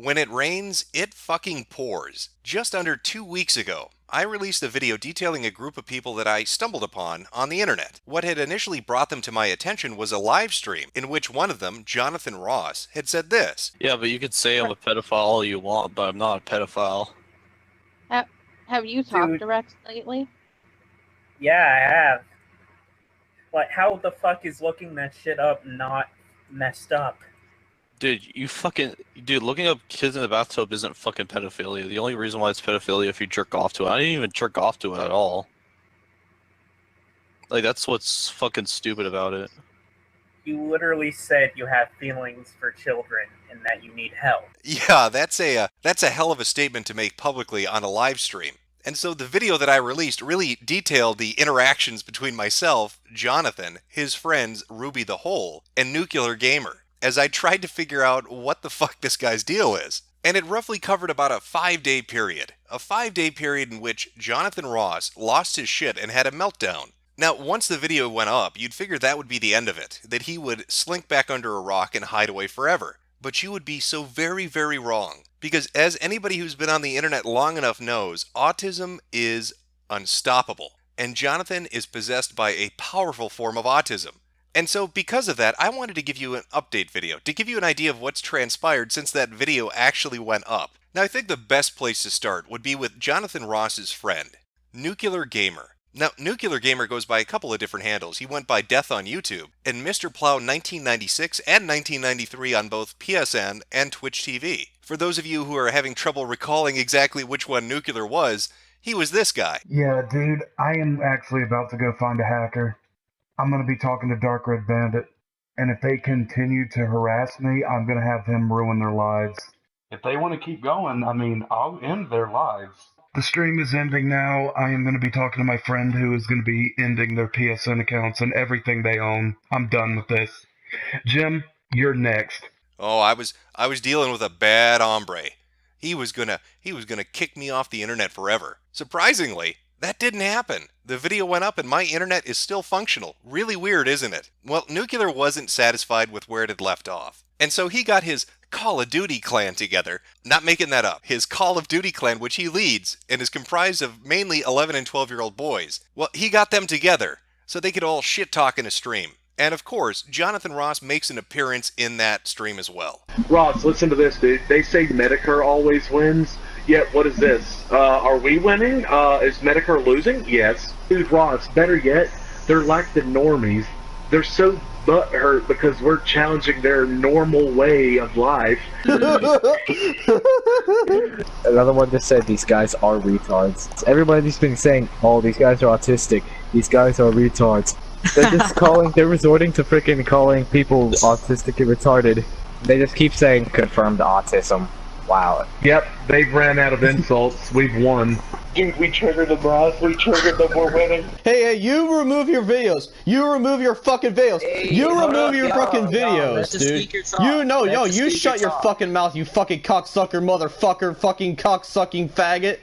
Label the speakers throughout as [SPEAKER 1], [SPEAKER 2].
[SPEAKER 1] When it rains, it fucking pours. Just under 2 weeks ago, I released a video detailing a group of people that I stumbled upon on the internet. What had initially brought them to my attention was a live stream in which one of them, Jonathan Ross, had said this.
[SPEAKER 2] Yeah, but you could say I'm a pedophile all you want, but I'm not a pedophile.
[SPEAKER 3] Have you talked to Rex lately?
[SPEAKER 4] Yeah, I have. Like, how the fuck is looking that shit up not messed up?
[SPEAKER 2] Dude, looking up kids in the bathtub isn't fucking pedophilia. The only reason why it's pedophilia if you jerk off to it. I didn't even jerk off to it at all. Like, that's what's fucking stupid about it.
[SPEAKER 4] You literally said you have feelings for children and that you need help.
[SPEAKER 1] Yeah, that's a hell of a statement to make publicly on a live stream. And so the video that I released really detailed the interactions between myself, Jonathan, his friends Ruby the Hole, and Nuclear Gamer, as I tried to figure out what the fuck this guy's deal is. And it roughly covered about a 5-day period. A 5-day period in which Jonathan Ross lost his shit and had a meltdown. Now, once the video went up, you'd figure that would be the end of it, that he would slink back under a rock and hide away forever. But you would be so very, very wrong. Because as anybody who's been on the internet long enough knows, autism is unstoppable. And Jonathan is possessed by a powerful form of autism. And so because of that, I wanted to give you an update video, to give you an idea of what's transpired since that video actually went up. Now, I think the best place to start would be with Jonathan Ross's friend, Nuclear Gamer. Now, Nuclear Gamer goes by a couple of different handles. He went by Death on YouTube, and Mr. Plow 1996 and 1993 on both PSN and Twitch TV. For those of you who are having trouble recalling exactly which one Nuclear was, he was this guy.
[SPEAKER 5] Yeah, dude, I am actually about to go find a hacker. I'm going to be talking to Dark Red Bandit, and if they continue to harass me, I'm going to have them ruin their lives. If they want to keep going, I mean, I'll end their lives. The stream is ending now. I am going to be talking to my friend who is going to be ending their PSN accounts and everything they own. I'm done with this. Jim, you're next.
[SPEAKER 1] Oh, I was dealing with a bad hombre. He was gonna kick me off the internet forever. Surprisingly, that didn't happen. The video went up and my internet is still functional. Really weird, isn't it? Well, Nuclear wasn't satisfied with where it had left off. And so he got his Call of Duty clan together. Not making that up. His Call of Duty clan, which he leads, and is comprised of mainly 11 and 12-year-old boys. Well, he got them together so they could all shit-talk in a stream. And of course, Jonathan Ross makes an appearance in that stream as well.
[SPEAKER 6] Ross, listen to this, dude. They say Metokur always wins. Yet, what is this? Are we winning? Is Metokur losing? Yes. Dude, Ross, better yet, they're like the normies. They're so butthurt because we're challenging their normal way of life.
[SPEAKER 7] Another one just said these guys are retards. Everybody's been saying, oh, these guys are autistic. These guys are retards. They're just they're resorting to freaking calling people autistic and retarded. They just keep saying confirmed autism. Wow.
[SPEAKER 6] Yep, they've ran out of insults. We've won. Dude, we triggered them, Ross. We triggered them. We're winning.
[SPEAKER 8] Hey, you remove your videos. You remove your fucking videos.
[SPEAKER 9] Hey,
[SPEAKER 8] you remove your fucking
[SPEAKER 9] videos,
[SPEAKER 8] dude. You shut your fucking mouth, you fucking cocksucker, motherfucker, fucking cocksucking faggot.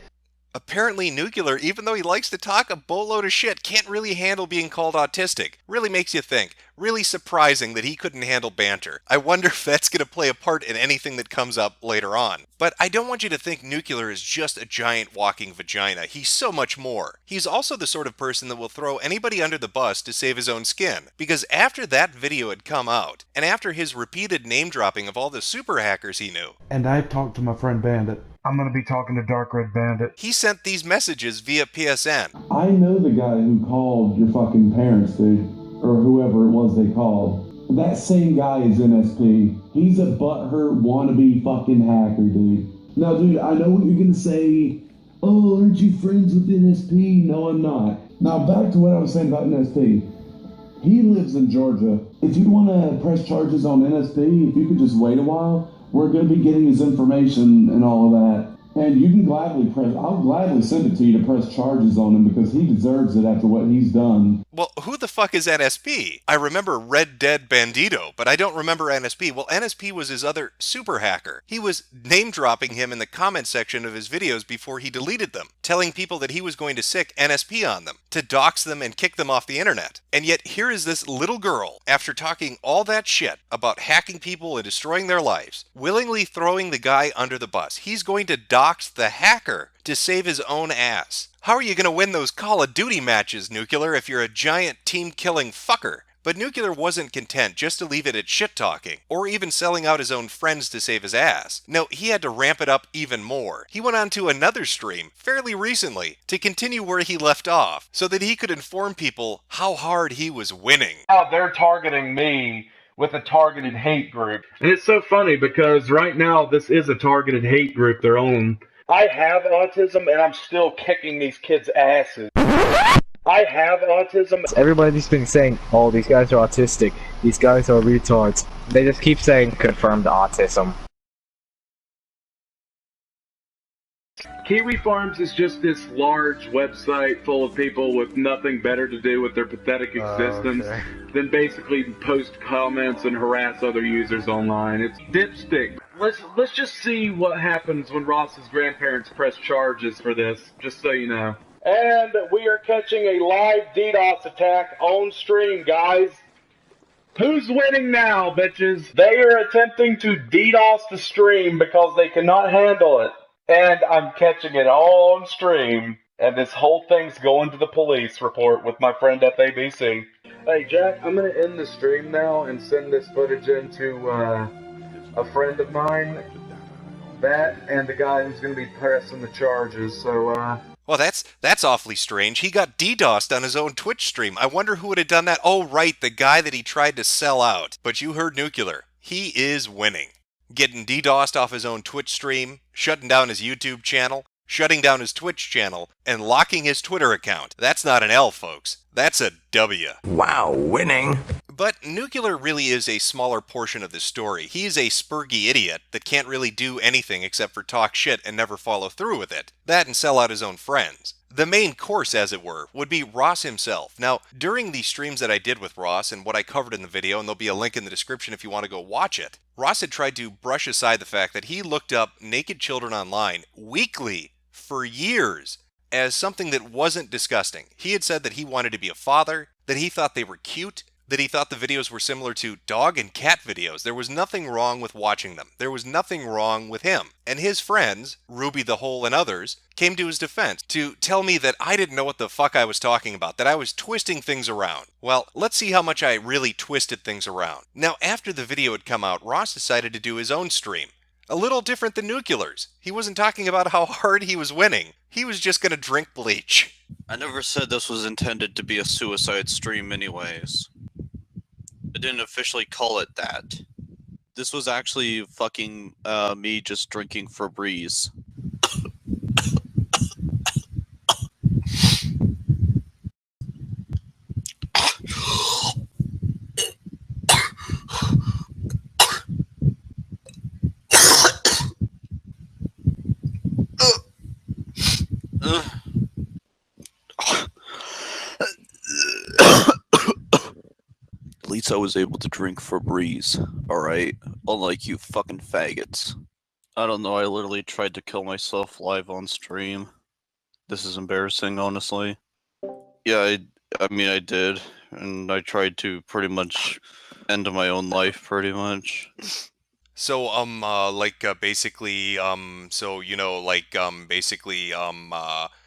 [SPEAKER 1] Apparently Nuclear, even though he likes to talk a boatload of shit, can't really handle being called autistic. Really makes you think. Really surprising that he couldn't handle banter. I wonder if that's going to play a part in anything that comes up later on. But I don't want you to think Nuclear is just a giant walking vagina. He's so much more. He's also the sort of person that will throw anybody under the bus to save his own skin. Because after that video had come out, and after his repeated name-dropping of all the super hackers he knew,
[SPEAKER 5] And I talked to my friend Bandit. I'm going to be talking to Dark Red Bandit.
[SPEAKER 1] he sent these messages via PSN.
[SPEAKER 10] I know the guy who called your fucking parents, dude, or whoever it was they called. That same guy is NSP. He's a butthurt wannabe fucking hacker, dude. Now, dude, I know what you're gonna say. Oh, aren't you friends with NSP? No, I'm not. Now, back to what I was saying about NSP. He lives in Georgia. If you want to press charges on NSP, if you could just wait a while, we're going to be getting his information and all of that. And you can I'll gladly send it to you to press charges on him because he deserves it after what he's done.
[SPEAKER 1] Well, who the fuck is NSP? I remember Red Dead Bandito, but I don't remember NSP. Well, NSP was his other super hacker. He was name-dropping him in the comment section of his videos before he deleted them, telling people that he was going to sick NSP on them, to dox them and kick them off the internet. And yet, here is this little girl, after talking all that shit about hacking people and destroying their lives, willingly throwing the guy under the bus. He's going to dox the hacker to save his own ass. How are you going to win those Call of Duty matches, Nuclear, if you're a giant team-killing fucker? But Nuclear wasn't content just to leave it at shit-talking, or even selling out his own friends to save his ass. No, he had to ramp it up even more. He went on to another stream, fairly recently, to continue where he left off, so that he could inform people how hard he was winning.
[SPEAKER 6] Now they're targeting me with a targeted hate group. And it's so funny because right now this is a targeted hate group, their own. I have autism and I'm still kicking these kids' asses. I have autism.
[SPEAKER 7] Everybody's been saying, oh, these guys are autistic, these guys are retards. They just keep saying confirmed autism.
[SPEAKER 6] Kiwi Farms is just this large website full of people with nothing better to do with their pathetic existence than basically post comments and harass other users online. It's dipstick. Let's just see what happens when Ross's grandparents press charges for this, just so you know. And we are catching a live DDoS attack on stream, guys. Who's winning now, bitches? They are attempting to DDoS the stream because they cannot handle it. And I'm catching it all on stream, and this whole thing's going to the police report with my friend at ABC. Hey, Jack, I'm gonna end the stream now and send this footage in to, a friend of mine, that, and the guy who's gonna be pressing the charges, so,
[SPEAKER 1] Well, that's awfully strange. He got DDoSed on his own Twitch stream. I wonder who would have done that. Oh, right, the guy that he tried to sell out. But you heard Nuclear. He is winning. Getting DDoSed off his own Twitch stream, shutting down his YouTube channel, shutting down his Twitch channel, and locking his Twitter account. That's not an L, folks. That's a W.
[SPEAKER 9] Wow, winning.
[SPEAKER 1] But Nuclear really is a smaller portion of the story. He's a spurgy idiot that can't really do anything except for talk shit and never follow through with it. That and sell out his own friends. The main course, as it were, would be Ross himself. Now, during the streams that I did with Ross and what I covered in the video, and there'll be a link in the description if you want to go watch it, Ross had tried to brush aside the fact that he looked up naked children online weekly for years as something that wasn't disgusting. He had said that he wanted to be a father, that he thought they were cute, that he thought the videos were similar to dog and cat videos. There was nothing wrong with watching them. There was nothing wrong with him. And his friends, Ruby the Hole and others, came to his defense to tell me that I didn't know what the fuck I was talking about, that I was twisting things around. Well, let's see how much I really twisted things around. Now, after the video had come out, Ross decided to do his own stream. A little different than Nuclear's. He wasn't talking about how hard he was winning. He was just gonna drink bleach.
[SPEAKER 2] I never said this was intended to be a suicide stream anyways. I didn't officially call it that. This was actually fucking me just drinking Febreze. At least I was able to drink Febreze, alright? Unlike you fucking faggots. I don't know, I literally tried to kill myself live on stream. This is embarrassing, honestly. Yeah, I mean, I did. And I tried to pretty much end my own life, pretty much.
[SPEAKER 1] So, basically,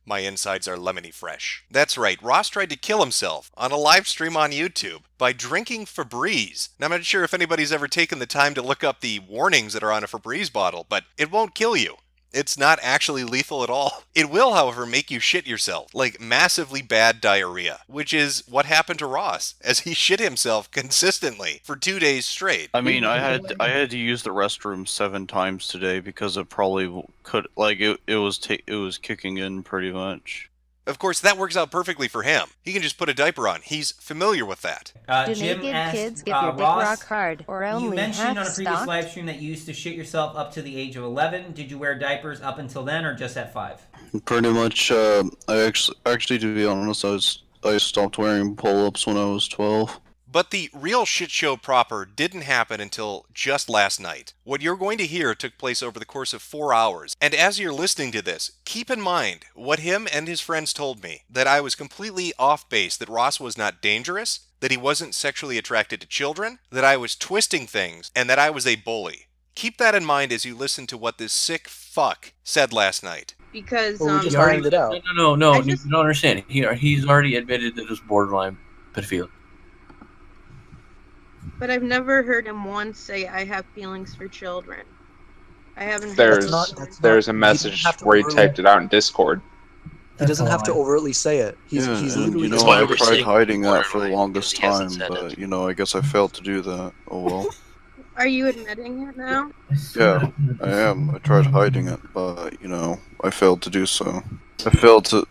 [SPEAKER 1] my insides are lemony fresh. That's right, Ross tried to kill himself on a live stream on YouTube by drinking Febreze. Now, I'm not sure if anybody's ever taken the time to look up the warnings that are on a Febreze bottle, but it won't kill you. It's not actually lethal at all. It will, however, make you shit yourself, like massively bad diarrhea, which is what happened to Ross, as he shit himself consistently for 2 days straight.
[SPEAKER 2] I mean, I had to use the restroom 7 times today because it probably could, like, it was kicking in pretty much.
[SPEAKER 1] Of course, that works out perfectly for him. He can just put a diaper on. He's familiar with that.
[SPEAKER 11] Do
[SPEAKER 12] Jim
[SPEAKER 11] naked
[SPEAKER 12] asked,
[SPEAKER 11] kids get your dick
[SPEAKER 12] Ross,
[SPEAKER 11] rock hard or only
[SPEAKER 12] you mentioned on a previous
[SPEAKER 11] half-stocked?
[SPEAKER 12] live stream that you used to shit yourself up to the age of 11. Did you wear diapers up until then or just at 5?
[SPEAKER 2] Pretty much, I actually, to be honest, I stopped wearing pull-ups when I was 12.
[SPEAKER 1] But the real shit show proper didn't happen until just last night. What you're going to hear took place over the course of 4 hours. And as you're listening to this, keep in mind what him and his friends told me, that I was completely off base, that Ross was not dangerous, that he wasn't sexually attracted to children, that I was twisting things, and that I was a bully. Keep that in mind as you listen to what this sick fuck said last night.
[SPEAKER 3] Because
[SPEAKER 9] Well, we just
[SPEAKER 3] I
[SPEAKER 9] ironed it out.
[SPEAKER 3] No.
[SPEAKER 9] You don't understand. He's already admitted that it was borderline pedophilia.
[SPEAKER 3] But I've never heard him once say I have feelings for children. I haven't.
[SPEAKER 11] There's a message where he typed it out in Discord.
[SPEAKER 9] He doesn't have to overtly say it. He's literally.
[SPEAKER 2] You know, I tried hiding that for the longest time, but you know, I guess I failed to do that. Oh well.
[SPEAKER 3] Are you admitting it now?
[SPEAKER 2] Yeah, I am. I tried hiding it, but you know, I failed to do so. I failed to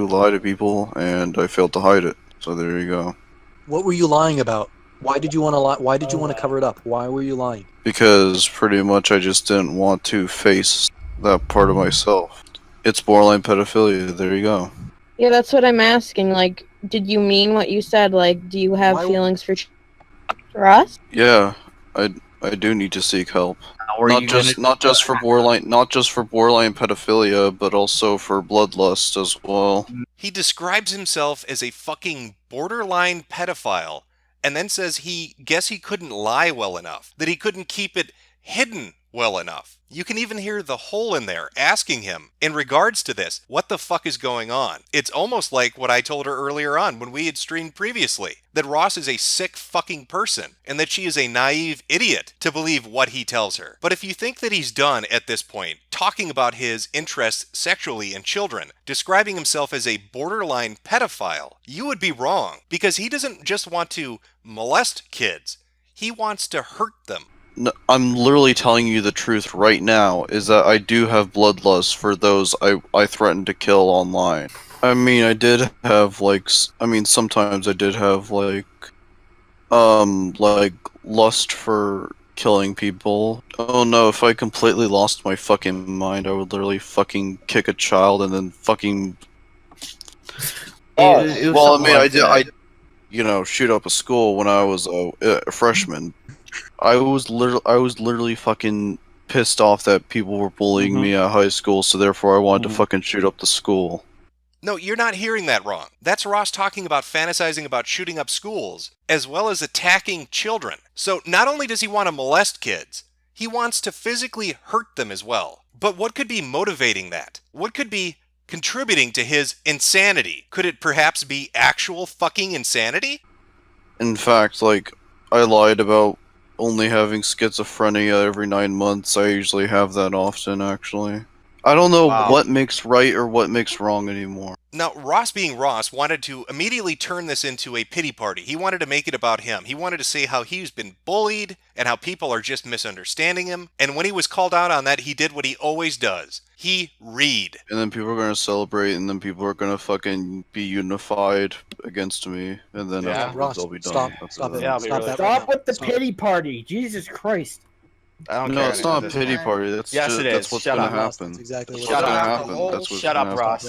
[SPEAKER 2] lie to people, and I failed to hide it. So there you go.
[SPEAKER 9] What were you lying about? Why did you want to lie? Why did you want to cover it up? Why were you lying?
[SPEAKER 2] Because pretty much I just didn't want to face that part of myself. It's borderline pedophilia. There you go.
[SPEAKER 3] Yeah, that's what I'm asking. Like, did you mean what you said? Like, do you have feelings for us?
[SPEAKER 2] Yeah, I do need to seek help. Not just for borderline pedophilia, but also for bloodlust as well.
[SPEAKER 1] He describes himself as a fucking borderline pedophile, and then says he couldn't lie well enough, that he couldn't keep it hidden well enough. You can even hear the hole in there asking him, in regards to this, what the fuck is going on? It's almost like what I told her earlier on when we had streamed previously, that Ross is a sick fucking person, and that she is a naive idiot to believe what he tells her. But if you think that he's done at this point, talking about his interests sexually in children, describing himself as a borderline pedophile, you would be wrong, because he doesn't just want to molest kids, he wants to hurt them.
[SPEAKER 2] No, I'm literally telling you the truth right now, is that I do have bloodlust for those I threatened to kill online. I mean, sometimes I did have, like lust for killing people. Oh no, if I completely lost my fucking mind, I would literally fucking kick a child and then fucking... I shoot up a school when I was a freshman. I was literally fucking pissed off that people were bullying me at high school, so therefore I wanted to fucking shoot up the school.
[SPEAKER 1] No, you're not hearing that wrong. That's Ross talking about fantasizing about shooting up schools, as well as attacking children. So not only does he want to molest kids, he wants to physically hurt them as well. But what could be motivating that? What could be contributing to his insanity? Could it perhaps be actual fucking insanity?
[SPEAKER 2] In fact, I lied about only having schizophrenia every 9 months. I usually have that often, actually. I don't know what makes right or what makes wrong anymore.
[SPEAKER 1] Now, Ross being Ross wanted to immediately turn this into a pity party. He wanted to make it about him. He wanted to say how he's been bullied and how people are just misunderstanding him. And when he was called out on that, he did what he always does. He read.
[SPEAKER 2] And then people are going to celebrate, and then people are going to fucking be unified against me. And then afterwards they'll be done.
[SPEAKER 4] Stop with the pity party. Jesus Christ.
[SPEAKER 2] No, it's not a pity party. That's what's going to happen.
[SPEAKER 9] That's exactly what's
[SPEAKER 2] going to
[SPEAKER 9] happen.
[SPEAKER 11] Shut up, Ross.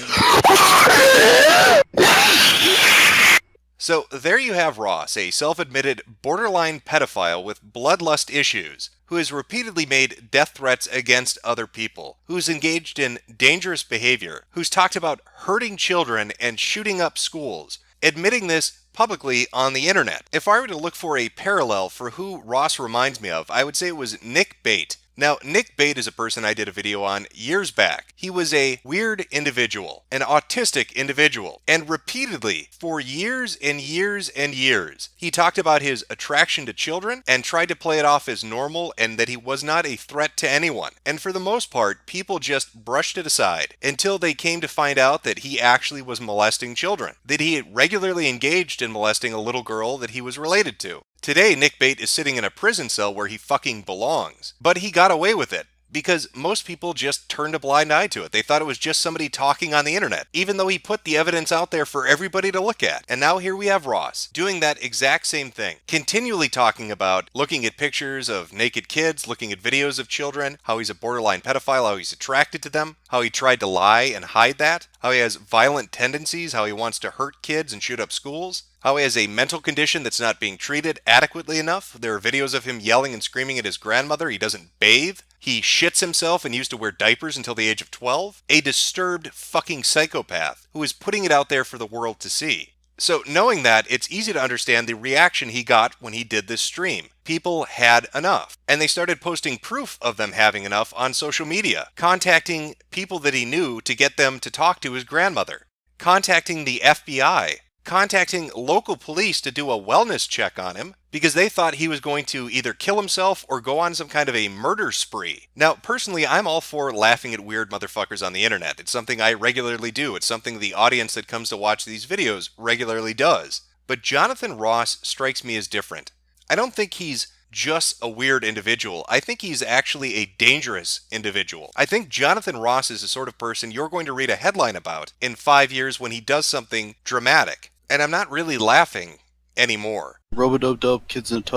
[SPEAKER 1] So there you have Ross, a self-admitted borderline pedophile with bloodlust issues, who has repeatedly made death threats against other people, who's engaged in dangerous behavior, who's talked about hurting children and shooting up schools, admitting this publicly on the internet. If I were to look for a parallel for who Ross reminds me of, I would say it was Nick Bate. Now, Nick Bate is a person I did a video on years back. He was a weird individual, an autistic individual, and repeatedly, for years and years and years, he talked about his attraction to children and tried to play it off as normal and that he was not a threat to anyone. And for the most part, people just brushed it aside until they came to find out that he actually was molesting children, that he had regularly engaged in molesting a little girl that he was related to. Today, Nick Bate is sitting in a prison cell where he fucking belongs. But he got away with it because most people just turned a blind eye to it. They thought it was just somebody talking on the internet, even though he put the evidence out there for everybody to look at. And now here we have Ross doing that exact same thing, continually talking about looking at pictures of naked kids, looking at videos of children, how he's a borderline pedophile, how he's attracted to them, how he tried to lie and hide that, how he has violent tendencies, how he wants to hurt kids and shoot up schools, how he has a mental condition that's not being treated adequately enough. There are videos of him yelling and screaming at his grandmother. He doesn't bathe. He shits himself and used to wear diapers until the age of 12. A disturbed fucking psychopath who is putting it out there for the world to see. So knowing that, it's easy to understand the reaction he got when he did this stream. People had enough, and they started posting proof of them having enough on social media, contacting people that he knew to get them to talk to his grandmother, contacting the FBI, contacting local police to do a wellness check on him because they thought he was going to either kill himself or go on some kind of a murder spree. Now, personally, I'm all for laughing at weird motherfuckers on the internet. It's something I regularly do. It's something the audience that comes to watch these videos regularly does. But Jonathan Ross strikes me as different. I don't think he's just a weird individual. I think he's actually a dangerous individual. I think Jonathan Ross is the sort of person you're going to read a headline about in 5 years when he does something dramatic. And I'm not really laughing anymore.
[SPEAKER 2] Rub-a-dub-dub, kids in a tub.